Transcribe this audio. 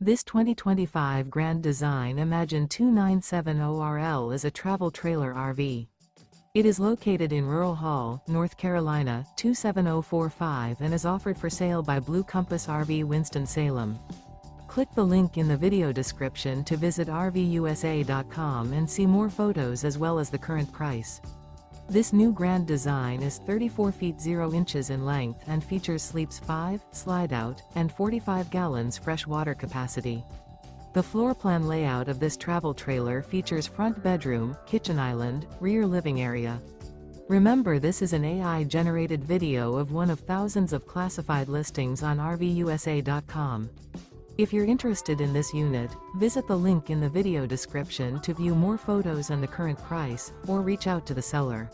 This 2025 Grand Design Imagine 2970RL is a travel trailer RV. It is located in Rural Hall, North Carolina, 27045 and is offered for sale by Blue Compass RV Winston, Salem. Click the link in the video description to visit RVUSA.com and see more photos as well as the current price. This new Grand Design is 34 feet 0 inches in length and features sleeps 5, Slideout, and 45 gallons fresh water capacity. The floor plan layout of this travel trailer features front bedroom, kitchen island, rear living area. Remember, this is an AI-generated video of one of thousands of classified listings on RVUSA.com. If you're interested in this unit, visit the link in the video description to view more photos and the current price, or reach out to the seller.